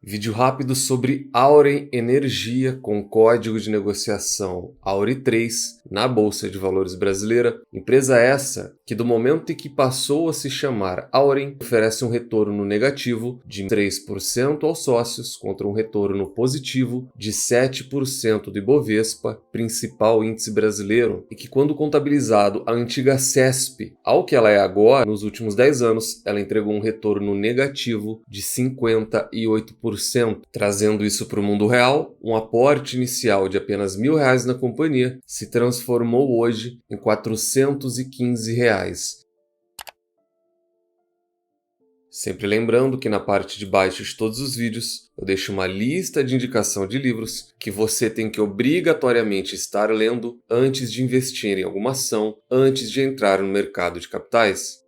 Vídeo rápido sobre Auren Energia com código de negociação AURI3 na Bolsa de Valores brasileira. Empresa essa que, do momento em que passou a se chamar Auren, oferece um retorno negativo de 3% aos sócios contra um retorno positivo de 7% do Ibovespa, principal índice brasileiro, e que, quando contabilizado a antiga CESP ao que ela é agora, nos últimos 10 anos, ela entregou um retorno negativo de 58%. Trazendo isso para o mundo real, um aporte inicial de apenas R$1.000 na companhia se transformou hoje em R$415. Sempre lembrando que na parte de baixo de todos os vídeos eu deixo uma lista de indicação de livros que você tem que obrigatoriamente estar lendo antes de investir em alguma ação, antes de entrar no mercado de capitais.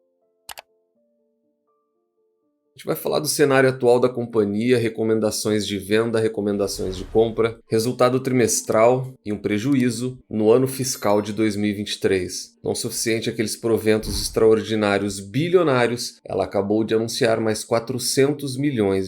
A gente vai falar do cenário atual da companhia, recomendações de venda, recomendações de compra, resultado trimestral e um prejuízo no ano fiscal de 2023. Não suficiente aqueles proventos extraordinários bilionários, ela acabou de anunciar mais R$400 milhões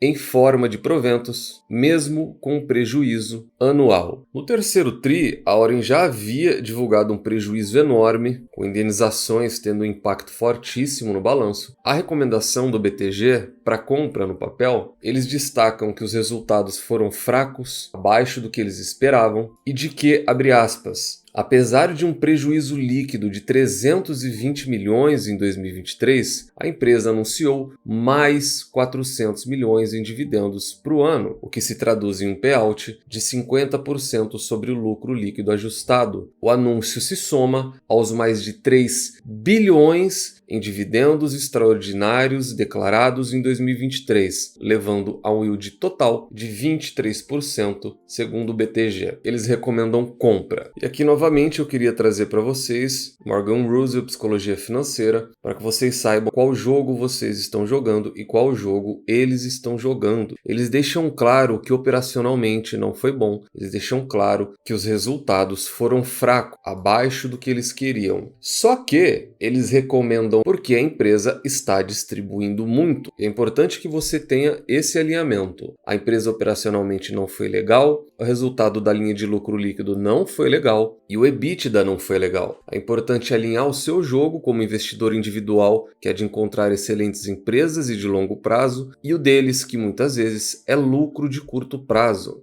em forma de proventos, mesmo com prejuízo anual. No terceiro TRI, a Auren já havia divulgado um prejuízo enorme, com indenizações tendo um impacto fortíssimo no balanço. A recomendação do BTG para compra no papel, eles destacam que os resultados foram fracos, abaixo do que eles esperavam, e de que, abre aspas, apesar de um prejuízo líquido de 320 milhões em 2023, a empresa anunciou mais 400 milhões em dividendos para o ano, o que se traduz em um payout de 50% sobre o lucro líquido ajustado. O anúncio se soma aos mais de 3 bilhões em dividendos extraordinários declarados em 2023, levando a um yield total de 23%, segundo o BTG. Eles recomendam compra. E aqui novamente eu queria trazer para vocês Morgan Housel, Psicologia Financeira, para que vocês saibam qual jogo vocês estão jogando e qual jogo eles estão jogando. Eles deixam claro que operacionalmente não foi bom, eles deixam claro que os resultados foram fracos, abaixo do que eles queriam. Só que eles recomendam porque a empresa está distribuindo muito. É importante que você tenha esse alinhamento. A empresa operacionalmente não foi legal, o resultado da linha de lucro líquido não foi legal e o EBITDA não foi legal. É importante alinhar o seu jogo como investidor individual, que é de encontrar excelentes empresas e de longo prazo, e o deles, que muitas vezes é lucro de curto prazo.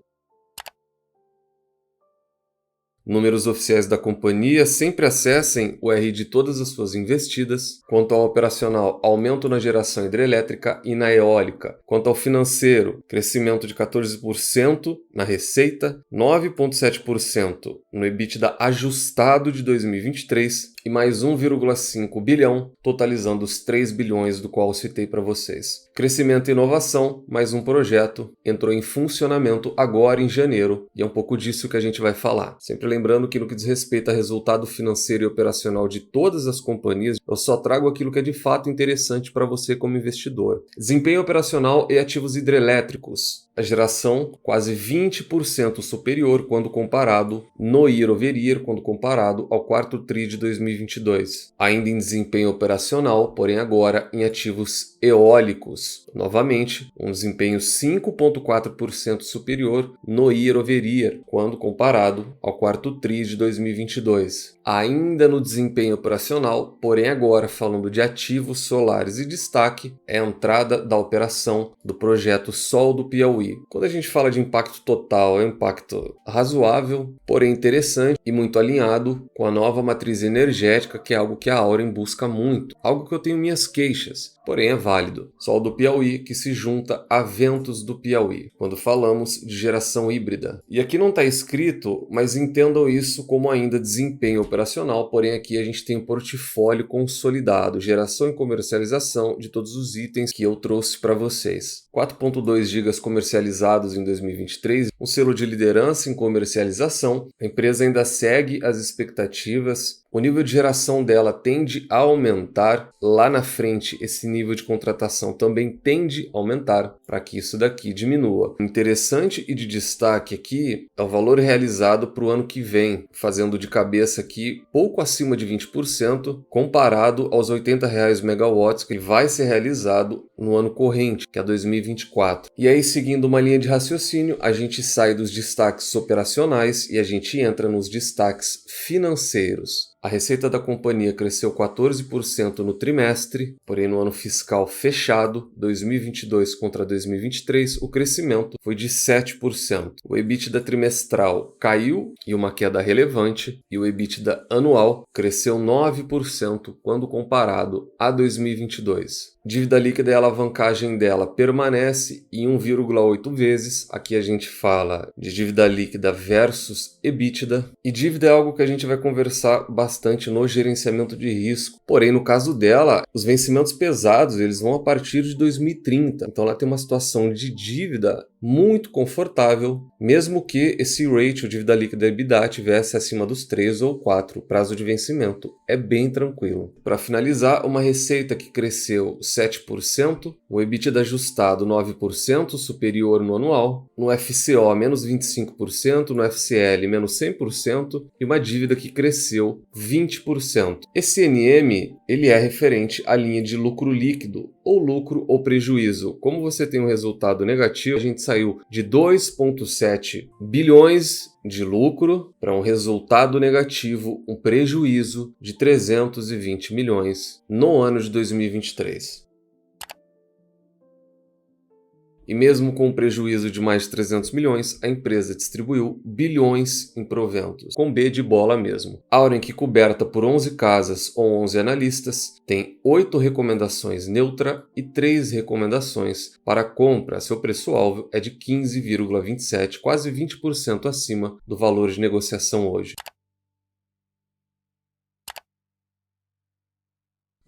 Números oficiais da companhia, sempre acessem o RI de todas as suas investidas. Quanto ao operacional, aumento na geração hidrelétrica e na eólica. Quanto ao financeiro, crescimento de 14% na receita, 9,7% no EBITDA ajustado de 2023 e mais 1,5 bilhão, totalizando os 3 bilhões do qual eu citei para vocês. Crescimento e inovação, mais um projeto, entrou em funcionamento agora em janeiro e é um pouco disso que a gente vai falar. Sempre lembrando que no que diz respeito a resultado financeiro e operacional de todas as companhias, eu só trago aquilo que é de fato interessante para você como investidor. Desempenho operacional e ativos hidrelétricos. A geração quase 20% superior quando comparado no year over year, quando comparado ao quarto TRI de 2022. Ainda em desempenho operacional, porém agora em ativos eólicos. Novamente, um desempenho 5,4% superior no year over year, quando comparado ao quarto TRI de 2022. Ainda no desempenho operacional, porém agora falando de ativos solares e destaque, é a entrada da operação do projeto Sol do Piauí. Quando a gente fala de impacto total, é um impacto razoável, porém interessante e muito alinhado com a nova matriz energética, que é algo que a Auren busca muito, algo que eu tenho minhas queixas, porém é válido. Sol do Piauí que se junta a Ventos do Piauí, quando falamos de geração híbrida. E aqui não está escrito, mas entendam isso como ainda desempenho operacional, porém aqui a gente tem um portfólio consolidado, geração e comercialização de todos os itens que eu trouxe para vocês. 4,2 GB comercializados em 2023, um selo de liderança em comercialização. A empresa ainda segue as expectativas O nível de geração dela tende a aumentar. Lá na frente, esse nível de contratação também tende a aumentar para que isso daqui diminua. Interessante e de destaque aqui é o valor realizado para o ano que vem, fazendo de cabeça aqui pouco acima de 20% comparado aos R$ 80 megawatts que vai ser realizado no ano corrente, que é 2024. E aí, seguindo uma linha de raciocínio, a gente sai dos destaques operacionais e a gente entra nos destaques financeiros. A receita da companhia cresceu 14% no trimestre, porém no ano fiscal fechado, 2022 contra 2023, o crescimento foi de 7%. O EBITDA trimestral caiu e uma queda relevante, e o EBITDA anual cresceu 9% quando comparado a 2022. Dívida líquida e alavancagem dela permanece em 1,8 vezes. Aqui a gente fala de dívida líquida versus EBITDA. E dívida é algo que a gente vai conversar bastante no gerenciamento de risco. Porém, no caso dela, os vencimentos pesados eles vão a partir de 2030. Então ela tem uma situação de dívida muito confortável, mesmo que esse ratio dívida líquida e EBITDA tivesse acima dos 3 ou 4, o prazo de vencimento é bem tranquilo. Para finalizar, uma receita que cresceu 7%, o EBITDA ajustado 9%, superior no anual, no FCO menos 25%, no FCL menos 100% e uma dívida que cresceu 20%. Esse NM ele é referente à linha de lucro líquido, ou lucro ou prejuízo. Como você tem um resultado negativo, a gente saiu de 2,7 bilhões de lucro para um resultado negativo, um prejuízo de 320 milhões no ano de 2023. E mesmo com um prejuízo de mais de 300 milhões, a empresa distribuiu bilhões em proventos, com B de bola mesmo. Auren, que coberta por 11 casas ou 11 analistas, tem 8 recomendações neutra e 3 recomendações para compra. Seu preço-alvo é de 15,27, quase 20% acima do valor de negociação hoje.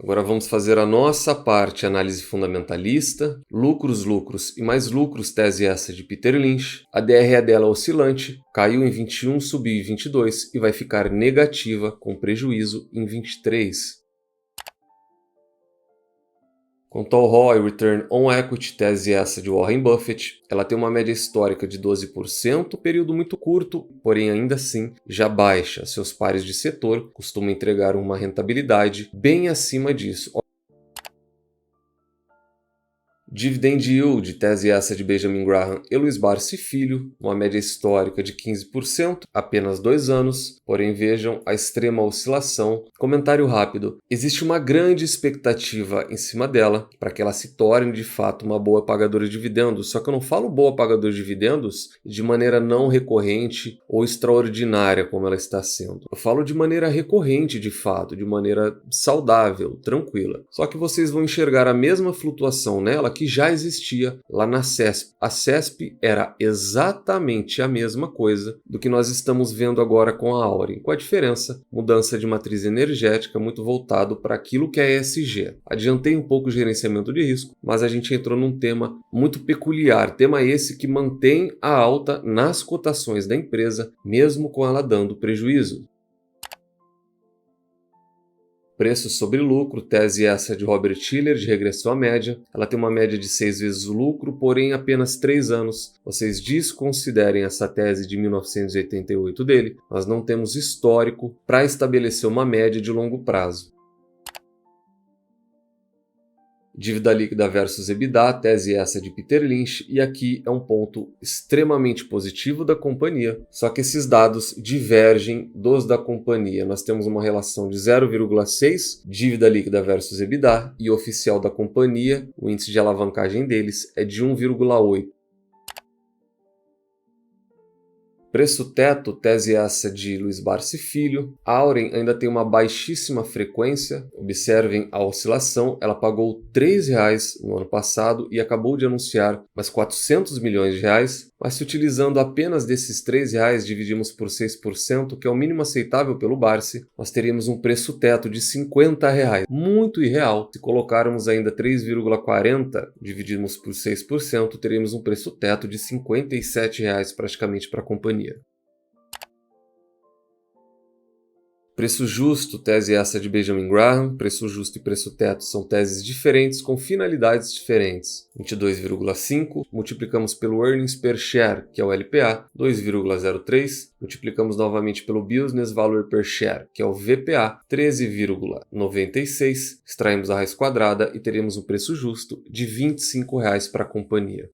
Agora vamos fazer a nossa parte análise fundamentalista, lucros, lucros e mais lucros, tese essa de Peter Lynch. A DRE dela oscilante, caiu em 21, subiu em 22 e vai ficar negativa com prejuízo em 23. Quanto ao ROI, Return on Equity, tese essa de Warren Buffett, ela tem uma média histórica de 12%, período muito curto, porém ainda assim já baixa. Seus pares de setor costumam entregar uma rentabilidade bem acima disso. Dividend Yield, tese essa de Benjamin Graham e Luiz Barsi Filho, uma média histórica de 15%, apenas 2 anos, porém vejam a extrema oscilação. Comentário rápido, existe uma grande expectativa em cima dela para que ela se torne de fato uma boa pagadora de dividendos, só que eu não falo boa pagadora de dividendos de maneira não recorrente ou extraordinária como ela está sendo. Eu falo de maneira recorrente de fato, de maneira saudável, tranquila. Só que vocês vão enxergar a mesma flutuação nela que já existia lá na CESP. A CESP era exatamente a mesma coisa do que nós estamos vendo agora com a Auren, com a diferença, mudança de matriz energética muito voltado para aquilo que é ESG. Adiantei um pouco o gerenciamento de risco, mas a gente entrou num tema muito peculiar, tema esse que mantém a alta nas cotações da empresa, mesmo com ela dando prejuízo. Preço sobre lucro, tese essa de Robert Shiller, de regressão à média. Ela tem uma média de 6 vezes o lucro, porém apenas 3 anos. Vocês desconsiderem essa tese de 1988 dele. Nós não temos histórico para estabelecer uma média de longo prazo. Dívida líquida versus EBITDA, tese essa de Peter Lynch, e aqui é um ponto extremamente positivo da companhia, só que esses dados divergem dos da companhia. Nós temos uma relação de 0,6 dívida líquida versus EBITDA e oficial da companhia, o índice de alavancagem deles é de 1,8. Preço teto, tese essa de Luiz Barsi Filho. A Auren ainda tem uma baixíssima frequência. Observem a oscilação. Ela pagou R$ 3 no ano passado e acabou de anunciar mais 400 milhões de reais. Mas se utilizando apenas desses R$ 3, dividimos por 6%, que é o mínimo aceitável pelo Barsi, nós teríamos um preço teto de R$ 50. Muito irreal. Se colocarmos ainda 3,40, dividimos por 6%, teríamos um preço teto de R$ 57 praticamente para a companhia. Preço justo, tese essa de Benjamin Graham. Preço justo e preço teto são teses diferentes com finalidades diferentes. 22,5, multiplicamos pelo Earnings Per Share, que é o LPA, 2,03, multiplicamos novamente pelo Business Value Per Share, que é o VPA, 13,96, extraímos a raiz quadrada e teremos um preço justo de R$ 25 para a companhia.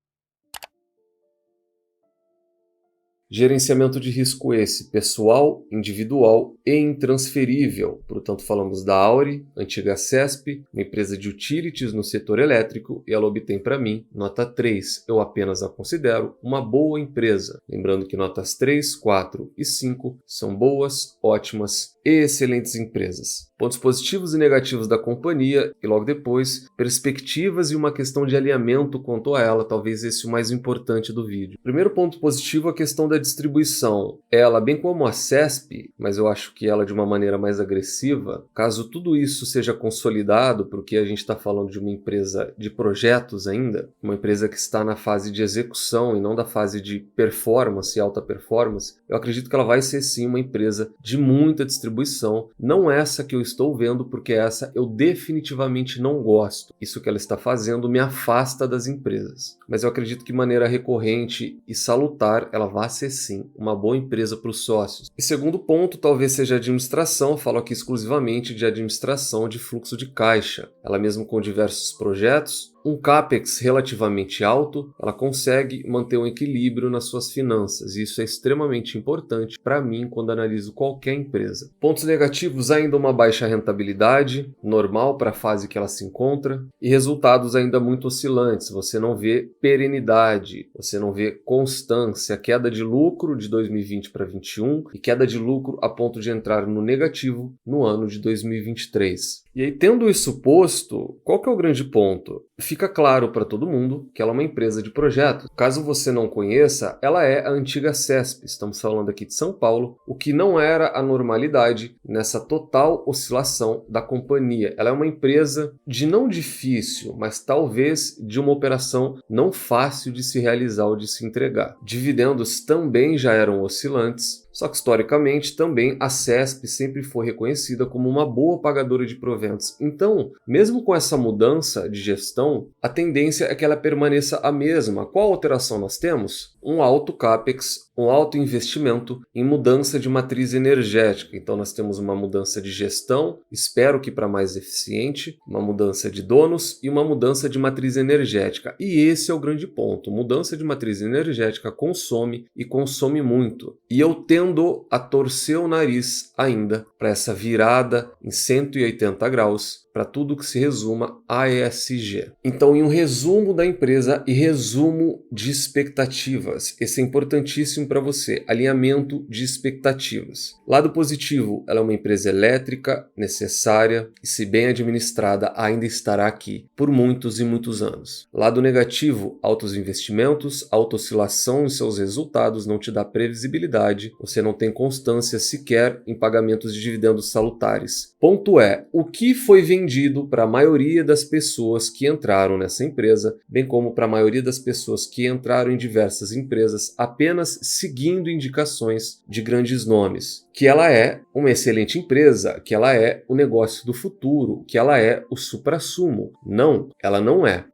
Gerenciamento de risco esse, pessoal, individual e intransferível. Portanto, falamos da Auri, antiga CESP, uma empresa de utilities no setor elétrico, e ela obtém para mim nota 3. Eu apenas a considero uma boa empresa. Lembrando que notas 3, 4 e 5 são boas, ótimas e excelentes empresas. Pontos positivos e negativos da companhia e logo depois, perspectivas e uma questão de alinhamento quanto a ela, talvez esse o mais importante do vídeo. Primeiro ponto positivo, a questão da distribuição. Ela, bem como a CESP, mas eu acho que ela de uma maneira mais agressiva, caso tudo isso seja consolidado, porque a gente está falando de uma empresa de projetos ainda, uma empresa que está na fase de execução e não da fase de performance, alta performance, eu acredito que ela vai ser sim uma empresa de muita distribuição, não essa que eu estou vendo, porque essa eu definitivamente não gosto. Isso que ela está fazendo me afasta das empresas. Mas eu acredito que de maneira recorrente e salutar, ela vai ser sim uma boa empresa para os sócios. E segundo ponto, talvez seja a administração. Eu falo aqui exclusivamente de administração de fluxo de caixa. Ela mesmo com diversos projetos, um CAPEX relativamente alto, ela consegue manter um equilíbrio nas suas finanças. E isso é extremamente importante para mim quando analiso qualquer empresa. Pontos negativos, ainda uma baixa rentabilidade, normal para a fase que ela se encontra, e resultados ainda muito oscilantes. Você não vê perenidade, você não vê constância, queda de lucro de 2020 para 2021 e queda de lucro a ponto de entrar no negativo no ano de 2023. E aí, tendo isso posto, qual que é o grande ponto? Fica claro para todo mundo que ela é uma empresa de projetos. Caso você não conheça, ela é a antiga CESP, estamos falando aqui de São Paulo, o que não era a normalidade nessa total oscilação da companhia. Ela é uma empresa de não difícil, mas talvez de uma operação não fácil de se realizar ou de se entregar. Dividendos também já eram oscilantes, só que historicamente também a CESP sempre foi reconhecida como uma boa pagadora de proventos. Então, mesmo com essa mudança de gestão, a tendência é que ela permaneça a mesma. Qual alteração nós temos? Um alto CAPEX, um alto investimento em mudança de matriz energética. Então nós temos uma mudança de gestão, espero que para mais eficiente, uma mudança de donos e uma mudança de matriz energética. E esse é o grande ponto. Mudança de matriz energética consome e consome muito. E eu tendo a torcer o nariz ainda para essa virada em 180 graus, para tudo que se resuma a ESG. Então, em um resumo da empresa e resumo de expectativas, esse é importantíssimo para você, alinhamento de expectativas. Lado positivo, ela é uma empresa elétrica, necessária e, se bem administrada, ainda estará aqui por muitos e muitos anos. Lado negativo, altos investimentos, alta oscilação em seus resultados não te dá previsibilidade, você não tem constância sequer em pagamentos de dividendos salutares. Ponto é, o que foi vendido para a maioria das pessoas que entraram nessa empresa, bem como para a maioria das pessoas que entraram em diversas empresas apenas seguindo indicações de grandes nomes. Que ela é uma excelente empresa, que ela é o negócio do futuro, que ela é o suprassumo. Não, ela não é.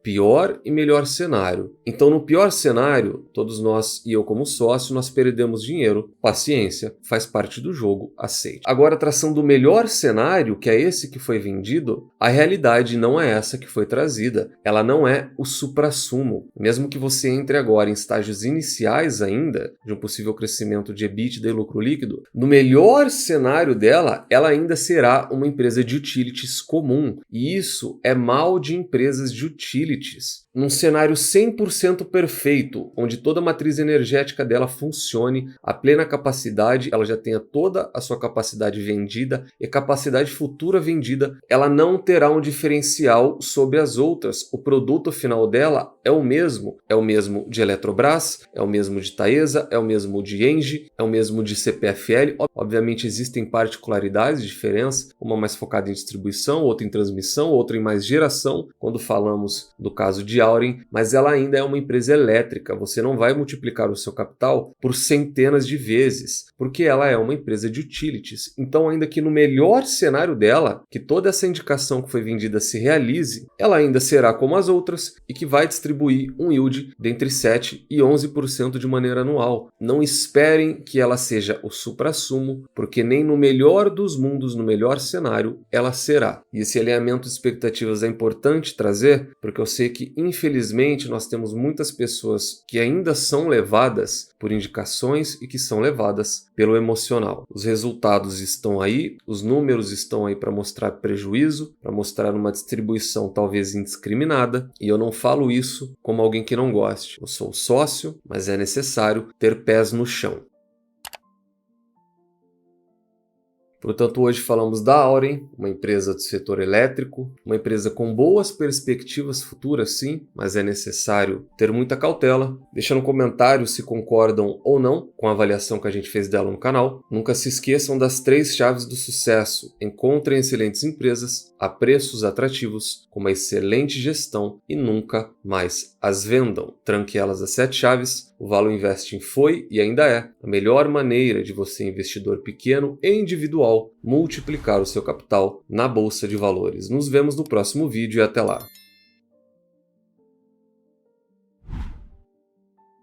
Pior e melhor cenário. Então, no pior cenário, todos nós e eu como sócio, nós perdemos dinheiro. Paciência, faz parte do jogo, aceite. Agora, traçando o melhor cenário, que é esse que foi vendido, a realidade não é essa que foi trazida. Ela não é o suprassumo. Mesmo que você entre agora em estágios iniciais ainda, de um possível crescimento de EBITDA e lucro líquido, no melhor cenário dela, ela ainda será uma empresa de utilities comum. E isso é mal de empresas de utilities. Num cenário 100% perfeito, onde toda a matriz energética dela funcione a plena capacidade, ela já tenha toda a sua capacidade vendida e capacidade futura vendida, ela não terá um diferencial sobre as outras. O produto final dela é o mesmo de Eletrobras, é o mesmo de Taesa, é o mesmo de Engie, é o mesmo de CPFL. Obviamente existem particularidades, diferenças, uma mais focada em distribuição, outra em transmissão, outra em mais geração, quando falamos do do caso de Auren, mas ela ainda é uma empresa elétrica. Você não vai multiplicar o seu capital por centenas de vezes, porque ela é uma empresa de utilities. Então, ainda que no melhor cenário dela, que toda essa indicação que foi vendida se realize, ela ainda será como as outras e que vai distribuir um yield de entre 7% e 11% de maneira anual. Não esperem que ela seja o suprassumo, porque nem no melhor dos mundos, no melhor cenário, ela será. E esse alinhamento de expectativas é importante trazer, porque eu sei que, infelizmente, nós temos muitas pessoas que ainda são levadas por indicações e que são levadas pelo emocional. Os resultados estão aí, os números estão aí para mostrar prejuízo, para mostrar uma distribuição talvez indiscriminada, e eu não falo isso como alguém que não goste. Eu sou sócio, mas é necessário ter pés no chão. Portanto, hoje falamos da Auren, uma empresa do setor elétrico, uma empresa com boas perspectivas futuras, sim, mas é necessário ter muita cautela. Deixa no comentário se concordam ou não com a avaliação que a gente fez dela no canal. Nunca se esqueçam das 3 chaves do sucesso. Encontrem excelentes empresas a preços atrativos, com uma excelente gestão e nunca mais as vendam. Tranque elas às 7 chaves. O Value Investing foi e ainda é a melhor maneira de você, investidor pequeno e individual, multiplicar o seu capital na Bolsa de Valores. Nos vemos no próximo vídeo e até lá!